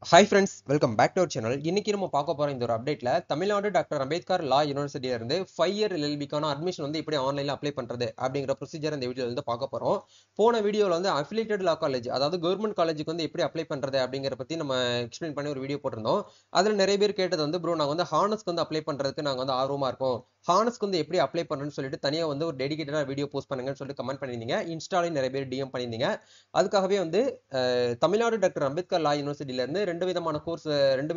Hi friends, welcome back to our channel. இன்னைக்கு நம்ம பார்க்க போற இந்த ஒரு அப்டேட்ல தமிழ்நாடு டாக்டர் அம்பேத்கர் லா யூனிவர்சிட்டியில இருந்து 5 இயர் LLB-க்கான அட்மிஷன் வந்து எப்படி ஆன்லைன்ல அப்ளை பண்றது அப்படிங்கிற ப்ரொசீஜர் இந்த வீடியோல வந்து பார்க்க போறோம். போன வீடியோல வந்து அஃபிலியேட்டட் லா காலேஜ் அதாவது கவர்மெண்ட் காலேஜுக்கு வந்து எப்படி அப்ளை பண்றது அப்படிங்கிற பத்தி நம்ம எக்ஸ்பிளைன் பண்ணி ஒரு வீடியோ போட்டிருந்தோம். அதுல நிறைய பேர் கேட்டது வந்து ப்ரோ நாங்க வந்து ஹானஸ்க்கு வந்து அப்ளை பண்றதுக்கு நாங்க வந்து ஆர்வமா இருக்கோம். ஹானஸ்க்கு வந்து எப்படி அப்ளை பண்றேன்னு சொல்லிட்டு தனியா வந்து ஒரு டெடிகேட்டடா வீடியோ போஸ்ட் பண்ணுங்கன்னு சொல்லிட்டு கமெண்ட் பண்ணிருந்தீங்க. இன்ஸ்டாலையும் நிறைய பேர் DM பண்ணிருந்தீங்க. அதுக்காகவே வந்து தமிழ்நாடு டாக்டர் அம்பேத்கர் லா யூனிவர்சிட்டியில இருந்து ரெண்டு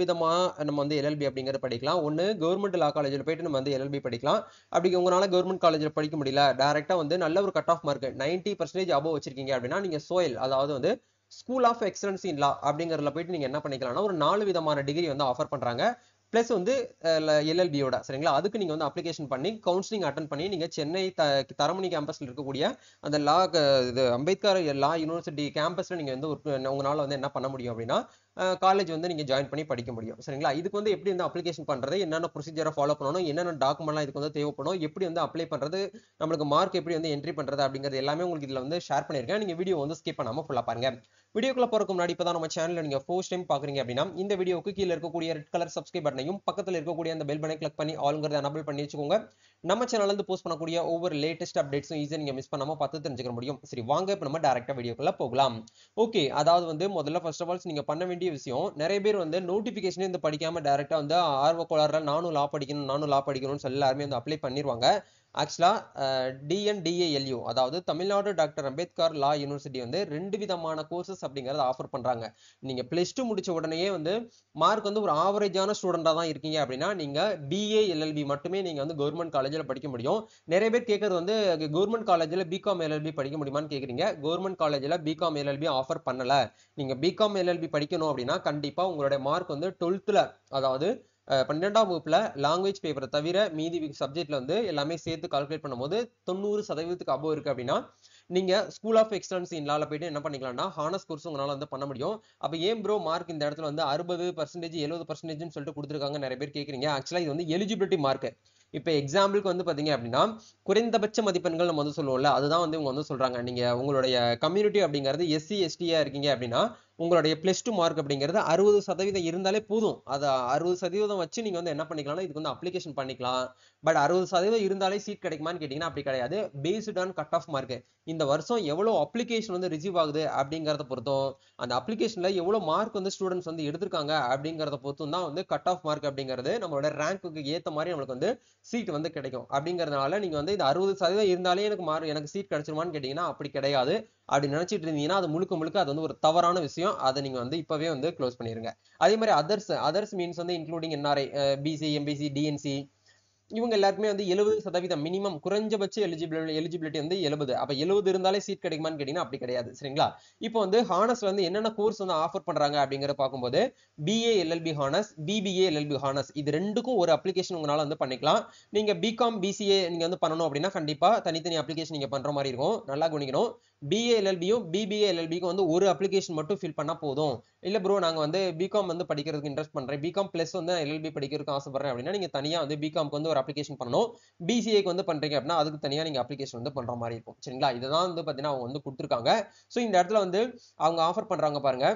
விதமா நம்ம வந்து LLB அப்படிங்கறது படிக்கலாம். ஒன்னு கவர்மெண்ட் லா காலேஜ்ல போயிட்டு நம்ம வந்து LLB படிக்கலாம். அப்படி உங்களால கவர்மெண்ட் காலேஜ்ல படிக்க முடியல, டைரக்டா வந்து நல்ல ஒரு கட் ஆஃப் மார்க் 90% அபோவ் வச்சிருக்கீங்க அப்படின்னா நீங்க சோயல் அதாவது வந்து ஸ்கூல் ஆஃப் எக்ஸலன்ஸ் இன் லா அப்படிங்கறதுல போயிட்டு நீங்க என்ன பண்ணிக்கலாம்னா ஒரு 4 விதமான டிகிரி வந்து ஆஃபர் பண்றாங்க. பிளஸ் வந்து LLB-யோட சரிங்களா, அதுக்கு நீங்க வந்து அப்ளிகேஷன் பண்ணி கவுன்சிலிங் அட்டன் பண்ணி நீங்க சென்னை தரமணி கேம்பஸ்ல இருக்கக்கூடிய அந்த லா இது அம்பேத்கர் லா யூனிவர்சிட்டி கேம்பஸ்ல நீங்க வந்து உங்களால வந்து என்ன பண்ண முடியும் அப்படின்னா காலேஜ் வந்து நீங்க ஜாயின் பண்ணி படிக்க முடியும் சரிங்களா. இதுக்கு வந்து எப்படி வந்து அப்ளிகேஷன் பண்றது, என்னென்ன ப்ரொசீஜரை ஃபாலோ பண்ணணும், என்னென்ன டாக்குமெண்ட்லாம் இதுக்கு வந்து தேவைப்படும், எப்படி வந்து அப்ளை பண்றது, நம்மளுக்கு மார்க் எப்படி வந்து என்ட்ரி பண்றது அப்படிங்கிறது எல்லாமே உங்களுக்கு இதுல வந்து ஷேர் பண்ணிருக்கேன். நீங்க வீடியோ வந்து ஸ்கிப் பண்ணாம ஃபுல்லா பாருங்க. வீடியோக்குள்ள போறதுக்கு முன்னாடி இப்பதான் நம்ம சேனல்ல நீங்க ஃபர்ஸ்ட் டைம் பாக்குறீங்க அப்படின்னா இந்த வீடியோக்கு கீழ இருக்கக்கூடிய ரெட் கலர் சப்ஸ்கிரைப் பட்டனையும் பக்கத்துல இருக்கக்கூடிய அந்த பெல் பட்டனை கிளிக் பண்ணி ஆல்ங்கிறத எனேபிள் பண்ணி வச்சுக்கோங்க. நம்ம சேனல்ல இருந்து போஸ்ட் பண்ணக்கூடிய ஒவ்வொரு லேட்டஸ்ட் அப்டேட்ஸும் ஈஸியா நீங்க மிஸ் பண்ணாம பார்த்து தெரிஞ்சுக்க முடியும். சரி வாங்க இப்ப நம்ம டைரக்டா வீடியோக்குள்ள போகலாம். ஓகே, அதாவது வந்து முதல்ல ஃபர்ஸ்ட் ஆஃப் ஆல் நீங்க பண்ண வேண்டிய விஷயம், நிறைய பேர் வந்து நோட்டிபிகேஷனே இந்த படிக்காம டைரக்டா வந்து ஆர்வ கோளாறுல நானும் லா படிக்கணும்னு சொல்லி எல்லாருமே வந்து அப்ளை பண்ணிருவாங்க. ஆக்சுவலா DNDALU அதாவது தமிழ்நாடு டாக்டர் அம்பேத்கர் லா யூனிவர்சிட்டி வந்து 2 விதமான கோர்சஸ் அப்படிங்கறத ஆஃபர் பண்றாங்க. நீங்க +2 முடிச்ச உடனே வந்து மார்க் வந்து ஒரு ஆவரேஜான ஸ்டூடெண்டா தான் இருக்கீங்க அப்படின்னா நீங்க BA LLB மட்டுமே நீங்க வந்து கவர்மெண்ட் காலேஜ்ல படிக்க முடியும். நிறைய பேர் கேட்கறது வந்து கவர்மெண்ட் காலேஜ்ல BCom LLB படிக்க முடியுமான்னு கேக்குறீங்க. கவர்மெண்ட் காலேஜ்ல BCom LLB ஆஃபர் பண்ணல. நீங்க BCom LLB படிக்கணும் அப்படின்னா கண்டிப்பா உங்களுடைய மார்க் வந்து 12th அதாவது 12ஆம் வகுப்புல லாங்குவேஜ் பேப்பரை தவிர மீதி சப்ஜெக்ட்ல வந்து எல்லாமே சேர்த்து கால்குலேட் பண்ணும்போது 90% அபோவ் இருக்கு அப்படின்னா நீங்க ஸ்கூல் ஆஃப் எக்ஸலன்ஸ் இன் லால போயிட்டு என்ன பண்ணிக்கலாம்னா ஹானர்ஸ் கோர்ஸ் உங்களால வந்து பண்ண முடியும். அப்ப ஏன் ப்ரோ மார்க் இந்த இடத்துல வந்து 60% 70% சொல்லிட்டு கொடுத்துருக்காங்க நிறைய பேர் கேக்குறீங்க. ஆக்சுவலா இது வந்து எலிஜிபிலிட்டி மார்க். இப்ப எக்ஸாம்பிளுக்கு வந்து பாத்தீங்க அப்படின்னா குறைந்தபட்ச மதிப்பெண்கள் நம்ம வந்து சொல்லுவோம்ல, அதுதான் வந்து இவங்க வந்து சொல்றாங்க. நீங்க உங்களுடைய கம்யூனிட்டி அப்படிங்கிறது SC ST-யா இருக்கீங்க அப்படின்னா உங்களுடைய +2 மார்க் அப்படிங்கிறது 60% இருந்தாலே போதும். அது 60% வச்சு நீங்க வந்து என்ன பண்ணிக்கலாம்னா இதுக்கு வந்து அப்ளிகேஷன் பண்ணிக்கலாம். பட் 60% இருந்தாலே சீட் கிடைக்குமான்னு கேட்டீங்கன்னா அப்படி கிடையாது. Based on cut off mark. இந்த வருஷம் எவ்வளவு அப்ளிகேஷன் வந்து ரிசீவ் ஆகுது அப்படிங்கறத பொறுத்தும், அந்த அப்ளிகேஷன்ல எவ்வளவு மார்க் வந்து ஸ்டூடெண்ட்ஸ் வந்து எடுத்திருக்காங்க அப்படிங்கறத பொறுத்தும் தான் வந்து கட் ஆஃப் மார்க் அப்படிங்கிறது நம்மளோட ரேங்க்குக்கு ஏத்த மாதிரி நம்மளுக்கு வந்து சீட் வந்து கிடைக்கும். அப்படிங்கறதுனால நீங்க வந்து இந்த 60% இருந்தாலே எனக்கு சீட் கிடைச்சிருமான்னு கேட்டீங்கன்னா அப்படி கிடையாது. அப்படி நினைச்சிட்டு இருந்தீங்கன்னா அது முழுக்க முழுக்க அது வந்து ஒரு தவறான விஷயம். அதை நீங்க வந்து இப்பவே வந்து க்ளோஸ் பண்ணிருங்க. அதே மாதிரி அதர்ஸ் மீன்ஸ் வந்து including NRI, BC MBC DNC இவங்க எல்லாருக்குமே வந்து 70% மினிமம் குறைஞ்சபட்ச எலிஜிபிலிட்டி வந்து 70. அப்ப 70 இருந்தாலே சீட் கிடைக்குமான்னு கேட்டீங்கன்னா அப்படி கிடையாது சரிங்களா. இப்போ வந்து ஹானர்ஸ்ல வந்து என்னென்ன கோர்ஸ் வந்து ஆஃபர் பண்றாங்க அப்படிங்கறத பார்க்கும்போது BA LLB honours, BBA LLB honours இது ரெண்டுக்கும் ஒரு அப்ளிகேஷன் உங்களால வந்து பண்ணிக்கலாம். நீங்க BCom BCA நீங்க வந்து பண்ணணும் அப்படின்னா கண்டிப்பா தனித்தனி அப்ளிகேஷன் நீங்க பண்ற மாதிரி இருக்கும். நல்லா கவனிக்கணும். BA LLB-யும் BBA LLB-க்கும் வந்து ஒரு அப்ளிகேஷன் மட்டும் ஃபில் பண்ணா போதும். இல்ல ப்ரோ நாங்க வந்து BCom வந்து படிக்கிறதுக்கு இன்ட்ரெஸ்ட் பண்றேன், BCom பிளஸ் வந்து LLB படிக்கிறதுக்கு ஆசைப்படுறேன் அப்படின்னா நீங்க தனியா வந்து BComக்கு வந்து ஒரு அப்ளிகேஷன் பண்ணணும். BCAக்கு வந்து பண்றீங்க அப்படின்னா அதுக்கு தனியா நீங்க அப்ளிகேஷன் வந்து பண்ற மாதிரி இருக்கும் சரிங்களா. இதுதான் வந்து பாத்தீங்கன்னா அவங்க வந்து கொடுத்துருக்காங்க. சோ இந்த இடத்துல வந்து அவங்க ஆஃபர் பண்றாங்க பாருங்க.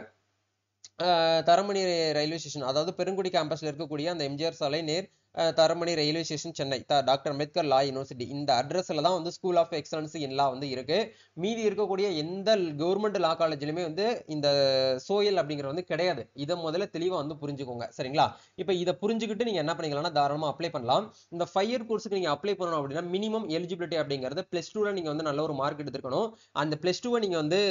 தரமணி ரயில்வே ஸ்டேஷன் அதாவது பெருங்குடி கேம்பஸ்ல இருக்கக்கூடிய அந்த எம்ஜிஆர் சாலை நேர் Taramani railway station Chennai doctor Ambedkar லா யூனிவர்சிட்டி இந்த அட்ரஸ்ல தான் வந்து ஸ்கூல் ஆஃப் எக்ஸலன்ஸ் இன் லா வந்து இருக்கு. மீதி இருக்கக்கூடிய எந்த கவர்மெண்ட் லா காலேஜ்லயுமே வந்து இந்த சோயல் அப்படிங்கிறது வந்து கிடையாது. இதை முதல்ல தெளிவா வந்து புரிஞ்சுக்கோங்க சரிங்களா. இப்ப இதை புரிஞ்சுக்கிட்டு நீங்க என்ன பண்ணிக்கலாம்னா தாராளமா அப்ளை பண்ணலாம். இந்த 5 இயர் கோர்ஸுக்கு நீங்க அப்ளை பண்ணணும் அப்படின்னா மினிமம் எலிஜிபிலிட்டி அப்படிங்கிறது +2ல நீங்க வந்து நல்ல ஒரு மார்க் எடுத்துக்கணும். அந்த +2 நீங்க வந்து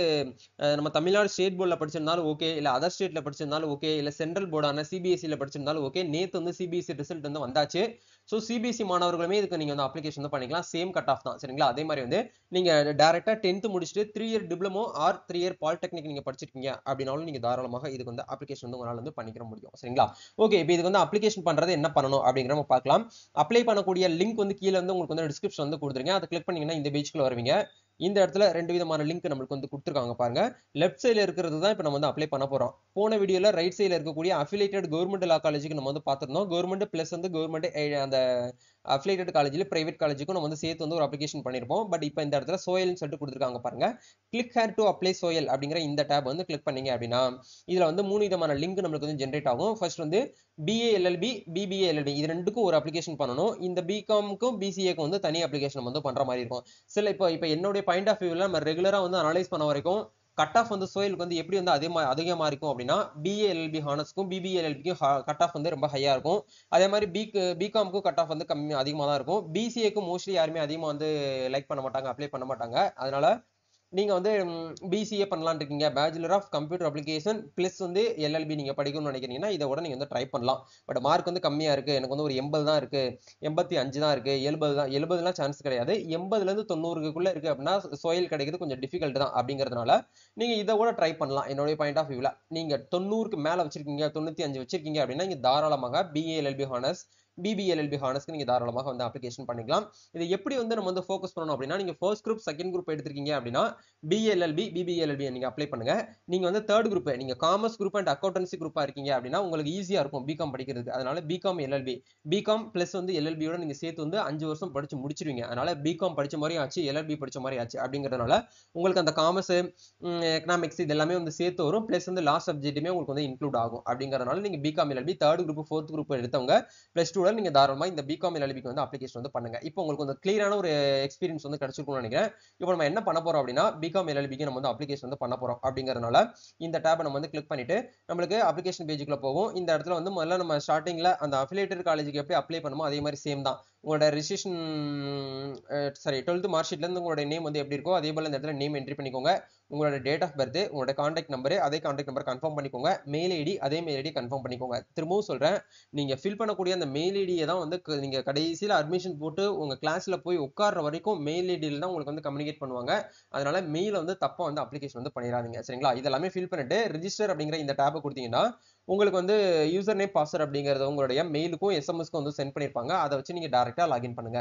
நம்ம தமிழ்நாடு ஸ்டேட் போர்ட்ல படிச்சிருந்தாலும் ஓகே, இல்ல அதர் ஸ்டேட்ல படிச்சிருந்தாலும் ஓகே, இல்ல சென்ட்ரல் போர்டான CBSE-ல படிச்சிருந்தாலும் ஓகே. நேத்து வந்து CBSE ரிசல்ட் வந்து வந்தாச்சு. சோ CBSE மாணவர்களுமே இதுக்கு நீங்க வந்து அப்ளிகேஷன் வந்து பண்ணிக்கலாம். சேம் கட் ஆஃப் தான் சரிங்களா. அதே மாதிரி வந்து நீங்க டைரக்டா 10th முடிச்சுட்டு 3 year diploma R 3 year polytechnic நீங்க படிச்சிருக்கீங்க அப்படினாலும் நீங்க தாராளமாக இதுக்கு வந்து அப்ளிகேஷன் வந்து உங்களால வந்து பண்ணிக்க முடியும் சரிங்களா. ஓகே, இப்போ இதுக்கு வந்து அப்ளிகேஷன் பண்றது என்ன பண்ணணும் அப்படிங்கறத பார்க்கலாம். அப்ளை பண்ணக்கூடிய லிங்க் வந்து கீழ வந்து உங்களுக்கு வந்து டிஸ்கிரிப்ஷன் வந்து கொடுத்துருங்க. அதை கிளிக் பண்ணீங்கன்னா இந்த பேஜ்க்குள்ள வருவீங்க. இந்த இடத்துல ரெண்டு விதமான லிங்க் நம்மளுக்கு வந்து கொடுத்துருக்காங்க பாருங்க. லெஃப்ட் சைடில் இருக்கிறது தான் இப்போ நம்ம வந்து அப்ளை பண்ண போகிறோம். போன வீடியோவில் ரைட் சைடில் இருக்கக்கூடிய அஃபிலியேட்டட் கவர்மெண்ட் லா காலேஜுக்கு நம்ம வந்து பார்த்துருந்தோம். கவர்மெண்ட் ப்ளஸ் வந்து கவர்மெண்ட் அந்த அஃபிலியேட்டட் காலேஜில் பிரைவேட் காலேஜுக்கும் நம்ம வந்து சேர்த்து வந்து ஒரு அப்ளிகேஷன் பண்ணியிருப்போம். பட் இப்போ இந்த இடத்துல சோயல்னு சொல்லிட்டு கொடுத்துருக்காங்க பாருங்க. கிளிக் ஹேர் டு அப்ளை சோயல் அப்படிங்கிற இந்த டேப் வந்து கிளிக் பண்ணீங்க அப்படின்னா இதில் வந்து 3 விதமான லிங்க் நம்மளுக்கு வந்து ஜென்ரேட் ஆகும். ஃபர்ஸ்ட் வந்து BA-LLB, BBA-LLB இது ரெண்டுக்கும் ஒரு அப்ளிகேஷன் பண்ணணும். இந்த பிகாமுக்கும் BCAக்கும் வந்து தனி அப்ளிகேஷன் வந்து பண்ற மாதிரி இருக்கும். சில இப்போ என்னுடைய பாயிண்ட் ஆஃப் வியூவில் நம்ம ரெகுலரா வந்து அனலைஸ் பண்ண வரைக்கும் கட் ஆஃப் வந்து சோயலுக்கு வந்து எப்படி வந்து அதிகமா இருக்கும் அப்படின்னா BA-LLB ஹானர்ஸ்க்கும் BBA-LLBக்கும் கட் ஆஃப் வந்து ரொம்ப ஹையா இருக்கும். அதே மாதிரி பிகாமுக்கும் கட் ஆஃப் வந்து அதிகமாக தான் இருக்கும். BCAக்கும் மோஸ்ட்லி யாருமே அதிகமாக வந்து லைக் பண்ண மாட்டாங்க, அப்ளை பண்ண மாட்டாங்க. அதனால நீங்க வந்து BCA பண்ணலாம்னு இருக்கீங்க, bachelor of computer application plus வந்து LLB நீங்க படிக்கணும்னு நினைக்கிறீங்கன்னா இதை விட நீங்க வந்து ட்ரை பண்ணலாம். பட் மார்க் வந்து கம்மியா இருக்கு, எனக்கு வந்து ஒரு 80 தான் இருக்கு, 85 தான் இருக்கு, 70 தான், 70லாம் சான்ஸ் கிடையாது, 80ல இருந்து 90க்குள்ள இருக்கு அப்படின்னா சோயல் கிடைக்கிறது கொஞ்சம் டிஃபிகல்ட் தான். அப்படிங்கிறதுனால நீங்க இதை கூட ட்ரை பண்ணலாம். என்னுடைய பாயிண்ட் ஆஃப் வியூல நீங்க 90க்கு மேல வச்சிருக்கீங்க, 95 வச்சிருக்கீங்க அப்படின்னா நீங்க தாராளமாக BA-LLB ஹானர்ஸ், BB-LLB ஹானர்ஸ்க்கு நீங்க தாராளமாக வந்து அப்ளிகேஷன் பண்ணிக்கலாம். இது எப்படி வந்து நம்ம வந்து ஃபோக்கஸ் பண்ணணும் அப்படின்னா நீங்க ஃபர்ஸ்ட் குரூப் செகண்ட் குரூப் எடுத்திருக்கீங்க அப்படின்னா BA-LLB, BB-LLB நீங்க அப்ளை பண்ணுங்க. நீங்க வந்து தேர்ட் குரூப், நீங்க காமர்ஸ் குரூப் அண்ட் அக்கௌண்டன்சி குரூப்பா இருக்கீங்க அப்படின்னா உங்களுக்கு ஈஸியா இருக்கும் பிகாம் படிக்கிறதுக்கு. அதனால பிகாம் LLB, பிகாம் பிளஸ் வந்து LLB-யோட நீங்க சேர்த்து வந்து 5 வருஷம் படிச்சு முடிச்சிருவீங்க. அதனால பிகாம் படிச்ச மாதிரி ஆச்சு, LLB படிச்ச மாதிரி ஆச்சு. அப்படிங்கிறதுனால உங்களுக்கு அந்த காமர்ஸ், எக்கனாமிக்ஸ் இது எல்லாமே வந்து சேர்த்து வரும். பிளஸ் வந்து லாஸ்ட் சப்ஜெக்ட்டுமே உங்களுக்கு வந்து இன்க்ளூட் ஆகும். அப்படிங்கிறதுனால நீங்க BCom LLB third group fourth group எடுத்தவங்க பிளஸ் 2ல நீங்க தாராளமா இந்த பிகாம் LLBக்கு வந்து அப்ளிகேஷன் வந்து பண்ணுங்க. இப்போ உங்களுக்கு வந்து கிளியரான ஒரு எக்ஸ்பீரியன்ஸ் வந்து கிடைச்சிருக்கும்னு நினைக்கிறேன். இப்போ நம்ம என்ன பண்ண போறோம் அப்படின்னா பிகாம் LLBக்கு நம்ம வந்து அப்ளிகேஷன் வந்து பண்ண போறோம். அப்படிங்கறதுனால இந்த டேபை நம்ம வந்து கிளிக் பண்ணிட்டு நம்மளுக்கு அப்ளிகேஷன் பேஜுக்குள்ள போகும். இந்த இடத்துல வந்து முதல்ல நம்ம ஸ்டார்டிங்ல அந்த அஃபிலியேட்டட் காலேஜுக்கு எப்படி அப்ளை பண்ணுமோ அதே மாதிரி சேம் தான். உங்களோட ரிஜிஸ்ட்ரேஷன் 12th மார்க் ஷீட்ல இருந்து உங்களோட நேம் வந்து எப்படி இருக்கோ அதே போல இந்த இடத்துல நேம் என்ட்ரி பண்ணிக்கோங்க. உங்களோட டேட் ஆஃப் பர்த், உங்களோட கான்டாக்ட் நம்பர், அதே கான்டாக்ட் நம்பர் கன்ஃபார்ம் பண்ணிக்கோங்க. மெயில் ஐடி, அதே மெயில் ஐடி கன்ஃபார்ம் பண்ணிக்கோங்க. திரும்பவும் சொல்றேன், நீங்க ஃபில் பண்ணக்கூடிய அந்த மெயில் ஐடியை தான் வந்து நீங்க கடைசியில அட்மிஷன் போட்டு உங்க கிளாஸ்ல போய் உட்கார்ற வரைக்கும் மெயில் ஐடியில தான் உங்களுக்கு வந்து கம்யூனிகேட் பண்ணுவாங்க. அதனால மெயில வந்து தப்பா வந்து அப்ளிகேஷன் வந்து பண்ணிடாதீங்க. சரிங்களா? இதெல்லாமே ஃபில் பண்ணிட்டு ரிஜிஸ்டர் அப்படிங்கிற இந்த டேபை கொடுத்தீங்கன்னா உங்களுக்கு வந்து யூசர் நேம் பாஸ்வேர்ட் அப்படிங்கறது உங்களுடைய மெயிலுக்கும் SMSக்கும் வந்து சென்ட் பண்ணிருப்பாங்க. அதை வச்சு நீங்க டைரக்டா லாகின் பண்ணுங்க.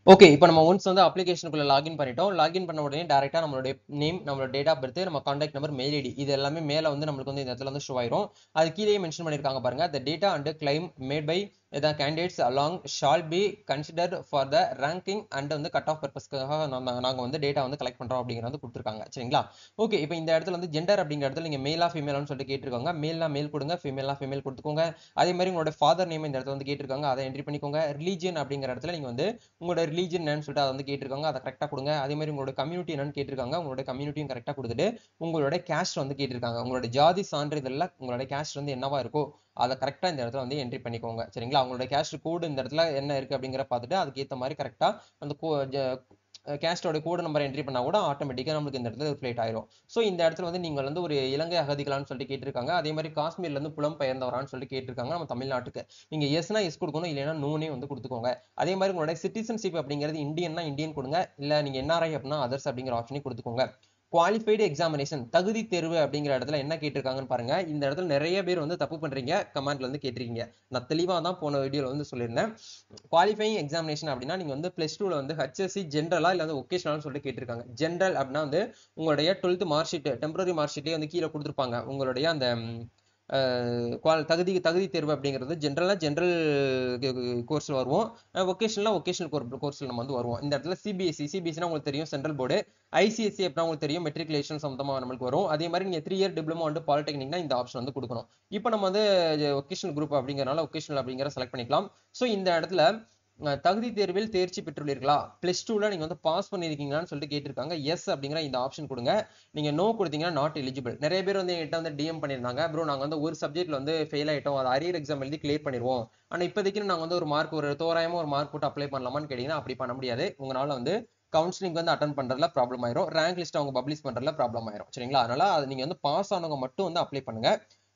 ஓகே, இப்போ நம்ம ஒன்ஸ் வந்து அப்ளிகேஷனுக்குள்ள லாகின் பண்ணிட்டோம். லாகின் பண்ண உடனே டைரக்டா நம்மளுடைய நேம், நம்மளோட டேட் ஆஃப் பர்த், நம்ம கான்டாக்ட் நம்பர், மெயில் ஐடி இது எல்லாமே மேல வந்து நம்மளுக்கு வந்து இந்த இடத்துல வந்து ஷோ ஆயிரும். அது கீழே மென்ஷன் பண்ணிருக்காங்க பாருங்க. the data and claim made by the candidates along shall be considered for the ranking and வந்து கட் ஆஃப் பர்பஸ்க்காக நாங்க வந்து டேட்டா வந்து கலெக்ட் பண்றோம் அப்படிங்கறது வந்து கொடுத்துருக்காங்க. சரிங்களா? ஓகே, இப்போ இந்த இடத்துல வந்து ஜெண்டர் அப்படிங்கிற இடத்துல நீங்க மேலா ஃபீமேலான்னு சொல்லிட்டு கேட்டிருக்காங்க. மேல்னா மேல் கொடுங்க, ஃபீமேல்னா ஃபீமேல் கொடுத்துக்கோங்க. அதே மாதிரி உங்களோட ஃபாதர் நேம் இந்த இடத்துல வந்து கேட்டிருக்காங்க, அதை என்ட்ரி பண்ணிக்கோங்க. ரிலீஜியன் அப்படிங்கிற இடத்துல நீங்க வந்து உங்களோட ரிலீஜன் என்னன்னு சொல்லிட்டு அதை வந்து கேட்டிருக்காங்க, அதை கரெக்டா கொடுங்க. அதே மாதிரி உங்களோட கம்யூனிட்டி என்னன்னு கேட்டிருக்காங்க, உங்களோட கம்யூனிட்டியும் கரெக்டா கொடுத்துட்டு உங்களோட கேஸ்ட் வந்து கேட்டிருக்காங்க. உங்களோட ஜாதி சான்றிதழ்ல உங்களோட கேஸ்ட் வந்து என்னவா இருக்கோ அதை கரெக்டா இந்த இடத்துல வந்து என்ட்ரி பண்ணிக்கோங்க. சரிங்களா? உங்களோட கேஸ்ட் கோடு இந்த இடத்துல என்ன இருக்கு அப்படிங்கிற பார்த்துட்டு அதுக்கு ஏற்ற மாதிரி கரெக்டா அந்த கேஸ்டோட கோடு நம்பர் என்ட்ரி பண்ணா கூட ஆட்டோமேட்டிக்கா நமக்கு இந்த இடத்துல ரிஃப்ளெக்ட் ஆயிரும். சோ இந்த இடத்துல வந்து நீங்க வந்து ஒரு இலங்கை அகதிகளான்னு சொல்லிட்டு கேட்டிருக்காங்க. அதே மாதிரி காஷ்மீர்ல இருந்து புலம் பெயர்ந்தவரான்னு சொல்லிட்டு கேட்டிருக்காங்க நம்ம தமிழ்நாட்டுக்கு. நீங்க எஸ்னா எஸ் கொடுக்கணும், இல்லைன்னா நோனே வந்து கொடுத்துக்கோங்க. அதே மாதிரி உங்களோட சிட்டிசன்ஷிப் அப்படிங்கிறது இந்தியன்னா இந்தியன் கொடுங்க, இல்ல நீங்க NRI அப்படின்னா அதர்ஸ் அப்படிங்கிற ஆப்ஷனையும் கொடுத்துக்கோங்க. குவாலிஃபைடு எக்ஸாமினேஷன் தகுதி தேர்வு அப்படிங்கிற இடத்துல என்ன கேட்டிருக்காங்கன்னு பாருங்க. இந்த இடத்துல நிறைய பேர் வந்து தப்பு பண்றீங்க, கமெண்ட்ல வந்து கேட்டிருக்கீங்க. நான் தெளிவா தான் போன வீடியோல வந்து சொல்லியிருந்தேன். குவாலிஃபைங் எக்ஸாமினேஷன் அப்படின்னா நீங்க வந்து பிளஸ் 2ல வந்து HSC ஜென்ரலா இல்ல வந்து ஒகேஷனல் சொல்லிட்டு கேட்டிருக்காங்க. ஜென்ரல் அப்படின்னா வந்து உங்களுடைய 12th mark sheet, temporary mark ஷீட்டே வந்து கீழே கொடுத்துருப்பாங்க. உங்களுடைய அந்த தகுதி தேர்வு அப்படிங்கிறது ஜென்ரல் கோர்ஸ்ல வருவோம், ஒகேஷனல் கோர்ஸ்ல நம்ம வந்து வருவோம். இந்த இடத்துல சிபிஎஸ்சினா உங்களுக்கு தெரியும், சென்ட்ரல் போர்டு. ICSE அப்படின்னா உங்களுக்கு தெரியும், மெட்ரிகுலேஷன் சம்பந்தமா நம்மளுக்கு வரும். அதே மாதிரி நீங்க 3 இயர் டிப்ளமோ வந்து பாலிடெக்னிக்னா இந்த ஆப்ஷன் வந்து கொடுக்கணும். இப்போ நம்ம வந்து ஒகேஷனல் குரூப் அப்படிங்கறனால ஒகேஷனல் அப்படிங்கிற செலக்ட் பண்ணிக்கலாம். ஸோ இந்த இடத்துல தகுதி தேர்வில் தேர்ச்சி பெற்றுள்ளீர்களா, பிளஸ் 2ல நீங்க வந்து பாஸ் பண்ணிருக்கீங்களான்னு சொல்லிட்டு கேட்டிருக்காங்க. எஸ் அப்படிங்கிற இந்த ஆப்ஷன் கொடுங்க. நீங்க நோ கொடுத்தீங்கன்னா நாட் எலிஜிபிள். நிறைய பேர் வந்து என்கிட்ட வந்து DM பண்ணியிருந்தாங்க, ப்ரோ நாங்க வந்து ஒரு சப்ஜெக்ட்ல வந்து ஃபெயில் ஆயிட்டோம், அது அரியர் எக்ஸாம் எழுதி கிளியர் பண்ணிடுவோம், ஆனா இப்போதைக்கு நாங்க வந்து ஒரு தோராயமா ஒரு மார்க் போட்டு அப்ளை பண்ணலாமான்னு கேட்டீங்கன்னா அப்படி பண்ண முடியாது. உங்களால வந்து கவுன்சிலிங் வந்து அட்டன் பண்றதுல ப்ராப்ளம் ஆயிரும், ரேங்க் லிஸ்ட் அவங்க பப்ளிஷ் பண்றதுல ப்ராப்ளம் ஆயிரும். சரிங்களா? அதனால அது நீங்க வந்து பாஸ் ஆனவங்க மட்டும் வந்து அப்ளை பண்ணுங்க,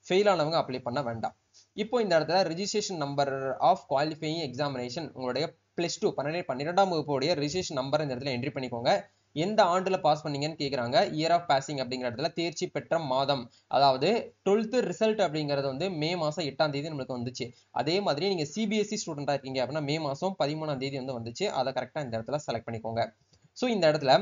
ஃபெயில் ஆனவங்க அப்ளை பண்ண வேண்டாம். இப்போ இந்த இடத்துல registration number of qualifying examination உங்களுடைய பிளஸ் 2 12ஆம் வகுப்புடைய ரிஜிஸ்ட்ரேஷன் நம்பர் இந்த இடத்துல என்ட்ரி பண்ணிக்கோங்க. எந்த ஆண்டுல பாஸ் பண்ணீங்கன்னு கேக்குறாங்க. இயர் ஆஃப் பாசிங் அப்படிங்கிற இடத்துல தேர்ச்சி பெற்ற மாதம், அதாவது 12th ரிசல்ட் அப்படிங்கிறது வந்து மே மாசம் 8ஆம் தேதி நம்மளுக்கு வந்துச்சு. அதே மாதிரி நீங்க CBSE ஸ்டூடெண்டா இருக்கீங்க அப்படின்னா மே மாசம் 13ஆம் தேதி வந்து வந்துச்சு. அதை கரெக்டா இந்த இடத்துல செலக்ட் பண்ணிக்கோங்க. சோ இந்த இடத்துல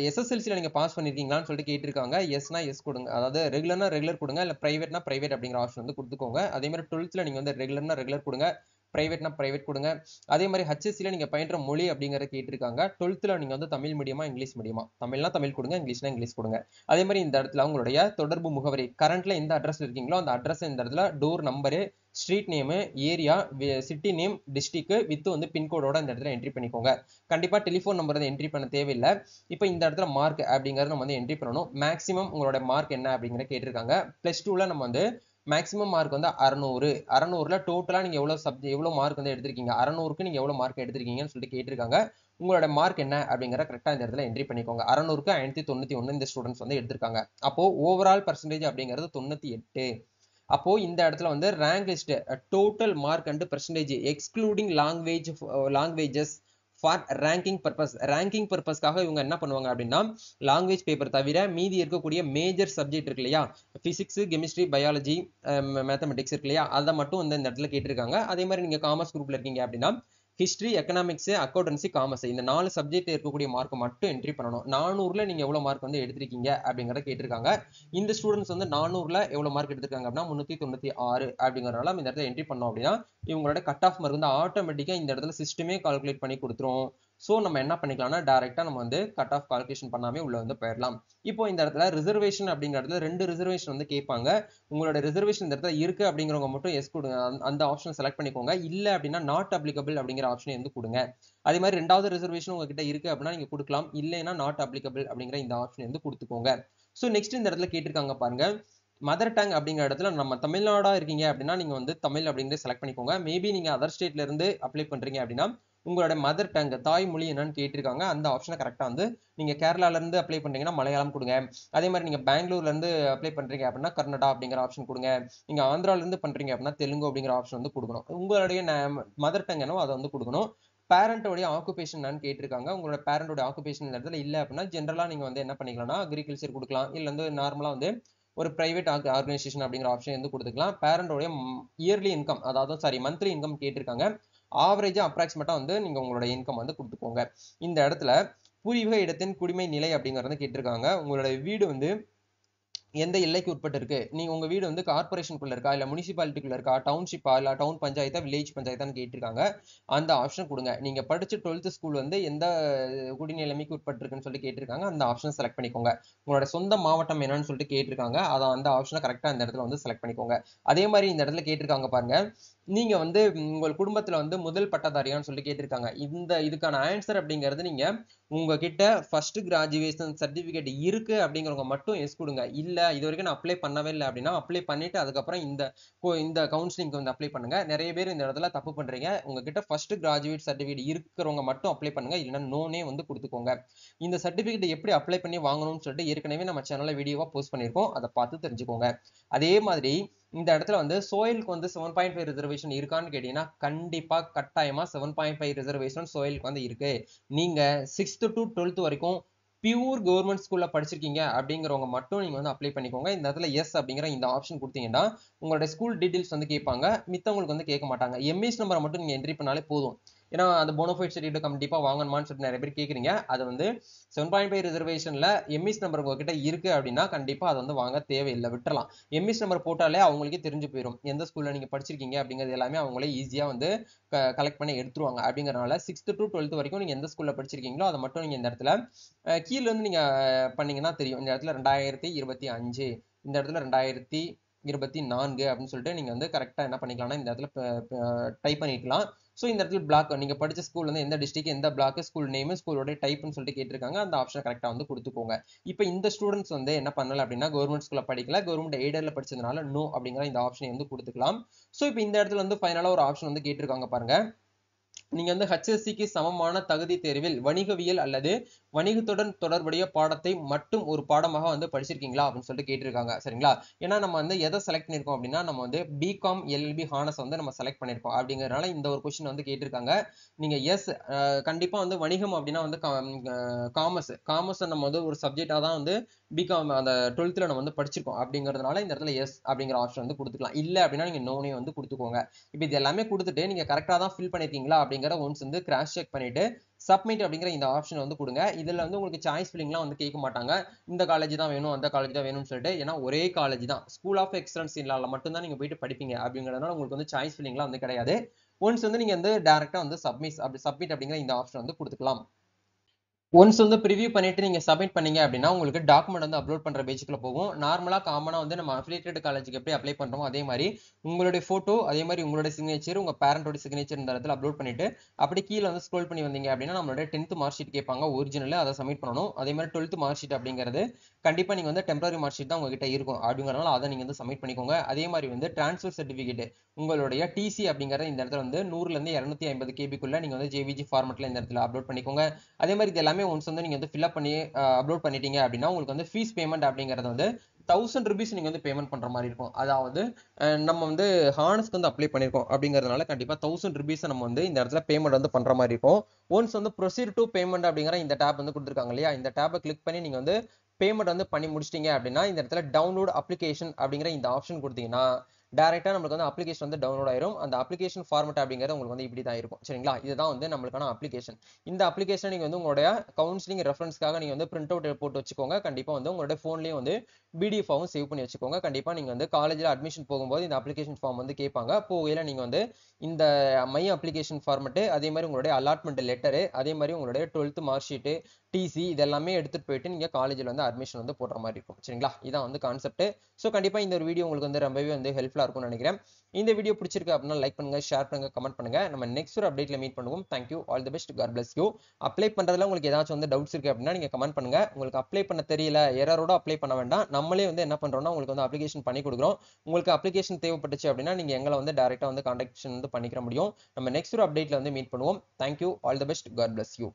எஸ்எஸ்எல்சியில் நீங்கள் பாஸ் பண்ணியிருக்கீங்களான்னு சொல்லிட்டு கேட்டிருக்காங்க. எஸ்னா எஸ் கொடுங்க, அதாவது ரெகுலர்னா ரெகுலர் கொடுங்க, இல்லை ப்ரைவேட்னா ப்ரைவேட் அப்படிங்கிற ஆப்ஷன் வந்து கொடுத்துக்கோங்க. அதே மாதிரி 12th நீங்கள் வந்து ரெகுலர்னா ரெகுலர் கொடுங்க, ப்ரைவேட்னா ப்ரைவேட் கொடுங்க. அதே மாதிரி ஹச்எஸ்சியில் நீங்கள் பயின்ற மொழி அப்படிங்கிறத கேட்டிருக்காங்க. 12th நீங்கள் வந்து தமிழ் மீடியமா இங்கிலீஷ் மீடியமா, தமிழ்னா தமிழ் கொடுங்க, இங்கிலீஷ்னா இங்கிலீஷ் கொடுங்க. அதே மாதிரி இந்த இடத்துல உங்களுடைய தொடர்பு முகவரி, கரண்ட்ல எந்த அட்ரஸ் இருக்கீங்களோ அந்த அட்ரஸ் இந்த இடத்துல door number, street name, area, city name, district with வந்து பின்கோடோட இந்த இடத்துல என்ட்ரி பண்ணிக்கோங்க. கண்டிப்பா டெலிஃபோன் நம்பர் வந்து என்ட்ரி பண்ண தேவையில்லை. இப்போ இந்த இடத்துல மார்க் அப்படிங்கறத நம்ம வந்து என்ட்ரி பண்ணணும். மேக்ஸிமம் உங்களோட மார்க் என்ன அப்படிங்கிற கேட்டிருக்காங்க. +2ல நம்ம வந்து மேக்ஸிமம் மார்க் வந்து 600. 600ல டோட்டலா நீங்க எவ்வளவு மார்க் வந்து எடுத்திருக்கீங்க, 600க்கு நீங்க எவ்வளவு மார்க் எடுத்திருக்கீங்கன்னு சொல்லிட்டு கேட்டிருக்காங்க. உங்களோட மார்க் என்ன அப்படிங்கிற கரெக்டா இந்த இடத்துல என்ட்ரி பண்ணிக்கோங்க. 600க்கு 591 இந்த ஸ்டூடெண்ட்ஸ் வந்து எடுத்திருக்காங்க. அப்போ ஓவரால் பர்சன்டேஜ் அப்படிங்கிறது 98. அப்போ இந்த இடத்துல வந்து rank list total mark and percentage excluding languages for ranking பர்பஸ்க்காக இவங்க என்ன பண்ணுவாங்க அப்படின்னா, லாங்குவேஜ் பேப்பர் தவிர மீதி இருக்கக்கூடிய மேஜர் சப்ஜெக்ட் இருக்கு இல்லையா, பிசிக்ஸ், கெமிஸ்ட்ரி, பயாலஜி, மேத்தமெட்டிக்ஸ் இருக்கு இல்லையா, அதை மட்டும் வந்து இந்த இடத்துல கேட்டிருக்காங்க. அதே மாதிரி நீங்க காமர்ஸ் குரூப்ல இருக்கீங்க அப்படின்னா ஹிஸ்டரி, எக்கனாமிக்ஸ், அக்கௌண்டன்சி, காமர்ஸ் இந்த 4 சப்ஜெக்ட் இருக்கக்கூடிய மார்க் மட்டும் என்ட்ரி பண்ணணும். 400ல நீங்க எவ்வளவு மார்க் வந்து எடுத்திருக்கீங்க அப்படிங்கறத கேட்டிருக்காங்க. இந்த ஸ்டூடெண்ட்ஸ் வந்து 400ல எவ்வளவு மார்க் எடுத்திருக்காங்க அப்படின்னா 396 அப்படிங்கறனால இந்த இடத்துல என்ட்ரி பண்ணோம் அப்படின்னா இவங்களோட கட் ஆஃப் மார்க் வந்து ஆட்டோமேட்டிக்கா இந்த இடத்துல சிஸ்டமே கால்குலேட் பண்ணி கொடுத்துரும். சோ நம்ம என்ன பண்ணிக்கலாம்னா டைரக்டா நம்ம வந்து கட் ஆஃப் கால்குலேஷன் பண்ணாமே உள்ள வந்து போயிடலாம். இப்போ இந்த இடத்துல ரிசர்வேஷன் அப்படிங்கிற இடத்துல 2 ரிசர்வேஷன் வந்து கேட்பாங்க. உங்களோட ரிசர்வேஷன் இந்த இடத்துல இருக்கு அப்படிங்கிறவங்க மட்டும் எஸ் கொடுங்க, அந்த ஆப்ஷன் செலக்ட் பண்ணிக்கோங்க. இல்ல அப்படின்னா நாட் அப்ளிகபிள் அப்படிங்கிற ஆப்ஷன் வந்து கொடுங்க. அதே மாதிரி 2வது ரிசர்வேஷன் உங்ககிட்ட இருக்கு அப்படின்னா நீங்க கொடுக்கலாம், இல்லைன்னா நாட் அப்ளிகபிள் அப்படிங்கிற இந்த ஆப்ஷன் வந்து கொடுத்துக்கோங்க. சோ நெக்ஸ்ட் இந்த இடத்துல கேட்டிருக்காங்க பாருங்க, மதர் டங் அப்படிங்கிற இடத்துல நம்ம தமிழ்நாடா இருக்கீங்க அப்படின்னா நீங்க வந்து தமிழ் அப்படிங்கிறத செலக்ட் பண்ணிக்கோங்க. மேபி நீங்க அதர் ஸ்டேட்ல இருந்து அப்ளை பண்றீங்க அப்படின்னா உங்களோட மதர் டங் தாய்மொழி என்னன்னு கேட்டிருக்காங்க. அந்த ஆப்ஷனை கரெக்டா வந்து நீங்க கேரளால இருந்து அப்ளை பண்றீங்கன்னா மலையாளம் கொடுங்க. அதே மாதிரி நீங்க பெங்களூர்ல இருந்து அப்ளை பண்றீங்க அப்படின்னா கர்நாடகா அப்படிங்கிற ஆப்ஷன் கொடுங்க. நீங்க ஆந்திரால இருந்து பண்றீங்க அப்படின்னா தெலுங்கு அப்படிங்கிற ஆப்ஷன் வந்து கொடுக்கணும். உங்களுடைய மதர் டங் என்னவோ அதை வந்து கொடுக்கணும். பேரண்டோடைய ஆக்குபேஷன் என்னன்னு கேட்டிருக்காங்க. உங்களோட பேரண்டோட ஆக்குபேஷன் இந்த இடத்துல இல்ல அப்படின்னா ஜென்ரலா நீங்க வந்து என்ன பண்ணிக்கலாம்னா அக்ரிகல்ச்சர் கொடுக்கலாம், இல்ல வந்து நார்மலா வந்து ஒரு பிரைவேட் ஆர்கனைசேஷன் அப்படிங்கிற ஆப்ஷன் வந்து கொடுத்துக்கலாம். பேரண்டோடைய இயர்லி இன்கம், அதாவது மந்த்லி இன்கம் கேட்டிருக்காங்க. ஆவரேஜா அப்ராக்சிமேட்டா வந்து நீங்க உங்களோட இன்கம் வந்து கொடுத்துக்கோங்க. இந்த இடத்துல பூர்வீக இடத்தின் குடிமை நிலை அப்படிங்கறத கேட்டிருக்காங்க. உங்களோட வீடு வந்து எந்த எல்லைக்கு உட்பட்டு இருக்கு, நீங்க உங்க வீடு வந்து கார்பரேஷனுக்குள்ள இருக்கா, இல்ல முனிசிபாலிட்டிக்குள்ள இருக்கா, டவுன்ஷிப்பா, இல்ல டவுன் பஞ்சாயத்தா, வில்லேஜ் பஞ்சாயத்தான்னு கேட்டிருக்காங்க. அந்த ஆப்ஷன் கொடுங்க. நீங்க படிச்ச 12th ஸ்கூல் வந்து எந்த குடிநிலைமைக்கு உட்பட்டு இருக்குன்னு சொல்லி கேட்டிருக்காங்க. அந்த ஆப்ஷன் செலக்ட் பண்ணிக்கோங்க. உங்களோட சொந்த மாவட்டம் என்னன்னு சொல்லிட்டு கேட்டிருக்காங்க. அந்த ஆப்ஷனை கரெக்டா இந்த இடத்துல வந்து செலக்ட் பண்ணிக்கோங்க. அதே மாதிரி இந்த இடத்துல கேட்டிருக்காங்க பாருங்க, நீங்க வந்து உங்கள் குடும்பத்துல வந்து முதல் பட்டதாரியான்னு சொல்லி கேட்டிருக்காங்க. இதுக்கான ஆன்சர் அப்படிங்கிறது நீங்க உங்ககிட்ட ஃபர்ஸ்ட் கிராஜுவேஷன் சர்டிபிகேட் இருக்கு அப்படிங்கிறவங்க மட்டும் எஸ் கொடுங்க. இல்ல இது வரைக்கும் நான் அப்ளை பண்ணவே இல்லை அப்படின்னா அப்ளை பண்ணிட்டு அதுக்கப்புறம் இந்த கவுன்சிலிங்க்கு வந்து அப்ளை பண்ணுங்க. நிறைய பேர் இந்த இடத்துல தப்பு பண்றீங்க. உங்ககிட்ட ஃபர்ஸ்ட் கிராஜுவேட் சர்டிபிகேட் இருக்கிறவங்க மட்டும் அப்ளை பண்ணுங்க, இல்லைன்னா நோனே வந்து கொடுத்துக்கோங்க. இந்த சர்டிபிகேட் எப்படி அப்ளை பண்ணி வாங்கணும்னு சொல்லிட்டு ஏற்கனவே நம்ம சேனல்ல வீடியோவா போஸ்ட் பண்ணியிருக்கோம், அதை பார்த்து தெரிஞ்சுக்கோங்க. அதே மாதிரி இந்த இடத்துல வந்து சோயிலுக்கு வந்து 7.5 ரிசர்வேஷன் இருக்கான்னு கேட்டீங்கன்னா கண்டிப்பா கட்டாயமா 7.5 ரிசர்வேஷன் சோயிலுக்கு வந்து இருக்கு. நீங்க 6th to 12th வரைக்கும் பியூர் கவர்மெண்ட் ஸ்கூல்ல படிச்சிருக்கீங்க அப்படிங்கிறவங்க மட்டும் நீங்க வந்து அப்ளை பண்ணிக்கோங்க. இந்த இடத்துல எஸ் அப்படிங்கிற இந்த ஆப்ஷன் கொடுத்தீங்கன்னா உங்களோட ஸ்கூல் டீடைல்ஸ் வந்து கேட்பாங்க, மித்தவங்களுக்கு வந்து கேட்க மாட்டாங்க. எம்இஎஸ் நம்பரை மட்டும் நீங்க என்ட்ரி பண்ணாலே போதும். ஏன்னா அந்த போனோஃபைட் சர்டிஃபிகேட் கண்டிப்பா வாங்கணுமான்னு சொல்லிட்டு நிறைய பேர் கேக்குறீங்க. அது வந்து 7.5 ரிசர்வேஷன்ல எம்இஎஸ் நம்பர் உங்ககிட்ட இருக்கு அப்படின்னா கண்டிப்பா அதை வந்து வாங்க தேவையில்லை, விட்டுறலாம். எம்இஎஸ் நம்பர் போட்டாலே அவங்களுக்கே தெரிஞ்சு போயிடும் எந்த ஸ்கூல்ல நீங்க படிச்சிருக்கீங்க அப்படிங்கிறது எல்லாமே அவங்களே ஈஸியா வந்து கலெக்ட் பண்ணி எடுத்துருவாங்க. அப்படிங்கறதுனால 6th to 12th வரைக்கும் நீங்க எந்த ஸ்கூல்ல படிச்சிருக்கீங்களோ அதை மட்டும் நீங்க இந்த இடத்துல கீழ இருந்து நீங்க பண்ணீங்கன்னா தெரியும். இந்த இடத்துல 2025, இந்த இடத்துல 2024 அப்படின்னு சொல்லிட்டு நீங்க வந்து கரெக்டா என்ன பண்ணிக்கலாம்னா இந்த இடத்துல டைப் பண்ணிக்கலாம். சோ இந்த இடத்துல பிளாக் நீங்க படிச்ச ஸ்கூல் வந்து எந்த டிஸ்ட்ரிக்ட், எந்த பிளாக், ஸ்கூல் நேம், ஸ்கூலோட டைப்னு சொல்லிட்டு கேட்டிருக்காங்க. அந்த ஆப்ஷன் கரெக்டா வந்து கொடுத்துக்கோங்க. இப்போ இந்த ஸ்டூடெண்ட்ஸ் வந்து என்ன பண்ணல அப்படின்னா கவர்மெண்ட் ஸ்கூல்ல படிக்கல, கவர்மெண்ட் எய்டர்ல படிச்சதுனால நோ அப்படிங்கிற இந்த ஆப்ஷனை வந்து கொடுத்துக்கலாம். சோ இப்போ இந்த இடத்துல வந்து ஃபைனலா ஒரு ஆப்ஷன் வந்து கேட்டிருக்காங்க பாருங்க, நீங்க வந்து HSCக்கு சமமான தகுதி தேர்வில் வணிகவியல் அல்லது வணிகத்துடன் தொடர்புடைய பாடத்தை மட்டும் ஒரு பாடமாக வந்து படிச்சிருக்கீங்களா அப்படின்னு சொல்லிட்டு கேட்டிருக்காங்க. சரிங்களா? ஏன்னா நம்ம வந்து எதை செலக்ட் பண்ணிருக்கோம் அப்படின்னா நம்ம வந்து பிகாம் எல்எல்பி ஹானஸ் வந்து நம்ம செலக்ட் பண்ணிருக்கோம். அப்படிங்கறதுனால இந்த ஒரு கொஸ்டின் வந்து கேட்டிருக்காங்க. நீங்க எஸ் கண்டிப்பா வந்து வணிகம் அப்படின்னா வந்து காமர்ஸ் நம்ம வந்து ஒரு சப்ஜெக்டா தான் வந்து பிகாம் அந்த 12th நம்ம வந்து படிச்சிருக்கோம். அப்படிங்கிறதுனால இந்த இடத்துல எஸ் அப்படிங்கிற ஆப்ஷன் வந்து கொடுத்துக்கலாம். இல்ல அப்படின்னா நீங்க நோனே வந்து கொடுத்துக்கோங்க. இப்போ இது எல்லாமே கொடுத்துட்டு நீங்க கரெக்டா தான் ஃபில் பண்ணிருக்கீங்களா அப்படிங்கிற ஒன்ஸ் வந்து கிராஸ் செக் பண்ணிட்டு சப்மிட் அப்படிங்கிற இந்த ஆப்ஷன் வந்து கொடுங்க. இதுல வந்து உங்களுக்கு சாய்ஸ் ஃபில்லிங்லாம் வந்து கேட்க மாட்டாங்க. இந்த காலேஜ் தான் வேணும், அந்த காலேஜ் தான் வேணும்னு சொல்லிட்டு. ஏன்னா ஒரே காலேஜ் தான், ஸ்கூல் ஆஃப் எக்ஸலன்ஸ் இல்லால மட்டும் தான் நீங்க போயிட்டு படிப்பீங்க அப்படிங்கிறதுனால உங்களுக்கு வந்து சாய்ஸ் ஃபில்லிங்லாம் வந்து கிடையாது. ஒன்ஸ் வந்து நீங்க வந்து டைரக்டா வந்து சப்மிட் அப்படிங்கிற இந்த ஆப்ஷன் வந்து கொடுத்துக்கலாம். ஒன்ஸ் வந்து ப்ரிவியூ பண்ணிட்டு நீங்க சப்மிட் பண்ணீங்க அப்படின்னா உங்களுக்கு டாக்குமெண்ட் வந்து அப்லோட் பண்ற பேஜுக்குள்ள போகும். நார்மலா காமனா வந்து நம்ம அஃபிலியேட்டட் காலேஜுக்கு எப்படி அப்ளை பண்றோமோ அதே மாதிரி உங்களுடைய போட்டோ, அதே மாதிரி உங்களோட சிக்னேச்சர், உங்க பேரண்டோட சிக்னேச்சர் இந்த இடத்துல அப்லோட் பண்ணிட்டு அப்படி கீழே வந்து ஸ்க்ரோல் பண்ணி வந்தீங்க அப்படின்னா நம்மளோட 10th மார்க் ஷீட் கேட்பாங்க, ஒரிஜினல் அதை சப்மிட் பண்ணணும். அதே மாதிரி 12th மார்க் ஷீட் அப்படிங்கிறது கண்டிப்பா நீங்க வந்து டெம்பரரி மார்க் ஷீட் தான் உங்ககிட்ட இருக்கும் அப்படிங்கறதுனால அதை நீங்க வந்து சப்மிட் பண்ணிக்கோங்க. அதே மாதிரி வந்து டிரான்ஸ்ஃபர் சர்டிபிகேட், உங்களுடைய டிசி அப்படிங்கறது இந்த இடத்துல வந்து 100ல இருந்து 250 கேபிக்குள்ள நீங்க வந்து ஜேவிஜி ஃபார்மட்ல இந்த இடத்துல அப்லோட் பண்ணிக்கோங்க. அதே மாதிரி இது எல்லாமே ஒன்ஸ் வந்து நீங்க வந்து ஃபில்அப் பண்ணி அப்லோட் பண்ணிட்டீங்க அப்படின்னா உங்களுக்கு வந்து ஃபீஸ் பேமெண்ட் அப்படிங்கிறது வந்து 1000 rupees நீங்க வந்து பேமெண்ட் பண்ற மாதிரி இருக்கும். அதாவது நம்ம வந்து ஹானஸ்க்கு வந்து அப்ளை பண்ணிருக்கோம் அப்படிங்கறதுனால கண்டிப்பா 1000 rupees நம்ம வந்து இந்த இடத்துல பேமெண்ட் வந்து பண்ற மாதிரி இருக்கும். ஒன்ஸ் வந்து ப்ரொசீட் டு பேமெண்ட் அப்படிங்கிற இந்த டேப் வந்து கொடுத்துருக்காங்க இல்லையா, இந்த டேப்பை கிளிக் பண்ணி நீங்க வந்து பேமெண்ட் வந்து பண்ணி முடிச்சிட்டீங்க அப்படின்னா இந்த இடத்துல டவுன்லோட் அப்ளிகேஷன் அப்படிங்கிற இந்த ஆப்ஷன் கொடுத்தீங்கன்னா டைரக்டா நமக்கு வந்து அப்ளிகேஷன் வந்து டவுன்லோட் ஆயிரும். அந்த அப்ளிகேஷன் ஃபார்மட் அப்படிங்கிறது உங்களுக்கு வந்து இப்படி தான் இருக்கும். சரிங்களா, இதுதான் வந்து நம்மளுக்கான அப்ளிகேஷன். இந்த அப்ளிகேஷன் நீங்க வந்து உங்களுடைய கவுன்சிலிங் ரெஃபரன்ஸ்க்காக நீங்க வந்து பிரிண்ட் அவுட் போட்டு வச்சுக்கோங்க. கண்டிப்பா வந்து உங்களுடைய போன்லயே வந்து பிடிஎஃப் ஆவும் சேவ் பண்ணி வச்சுக்கோங்க. கண்டிப்பா நீங்க வந்து காலேஜ்ல அட்மிஷன் போகும்போது இந்த அப்ளிகேஷன் ஃபார்ம் வந்து கேட்பாங்க. போகையில நீங்க வந்து இந்த மை அப்ளிகேஷன் ஃபார்மட், அதே மாதிரி உங்களுடைய அலாட்மெண்ட் லெட்டர், அதே மாதிரி உங்களுடைய 12th மார்க் ஷீட், டிசி இதெல்லாமே எடுத்துட்டு போயிட்டு நீங்க காலேஜ்ல வந்து அட்மிஷன் வந்து போடுற மாதிரி இருக்கும். சரிங்களா, இதான் வந்து கான்செப்ட். சோ கண்டிப்பா இந்த ஒரு வீடியோ உங்களுக்கு வந்து ரொம்பவே வந்து ஹெல்ப்ஃபுல்லா இருக்கும்னு நினைக்கிறேன். இந்த வீடியோ பிடிச்சிருக்கு அப்படின்னா லைக் பண்ணுங்க, ஷேர் பண்ணுங்க, கமெண்ட் பண்ணுங்க. நம்ம நெக்ஸ்ட் ஒரு அப்டேட்ல மீட் பண்ணுவோம். Thank you, all the best, God bless you. Apply பண்றதுல உங்களுக்கு ஏதாச்சும் வந்து டவுட்ஸ் இருக்கு அப்படின்னா நீங்க கமெண்ட் பண்ணுங்க. உங்களுக்கு அப்ளை பண்ண தெரியல, எரரோட அப்ளை பண்ண வேண்டாம், நம்மளே வந்து என்ன பண்றோம்னா உங்களுக்கு வந்து அப்ளிகேஷன் பண்ணி கொடுக்குறோம். உங்களுக்கு அப்ளிகேஷன் தேவைப்பட்டுச்சு அப்படின்னா நீங்க எங்களை வந்து டைரக்டா வந்து கான்டாக்ட் வந்து பண்ணிக்கிற முடியும். நம்ம நெக்ஸ்ட் ஒரு அப்டேட்ல வந்து மீட் பண்ணுவோம். Thank you, all the best, God bless you.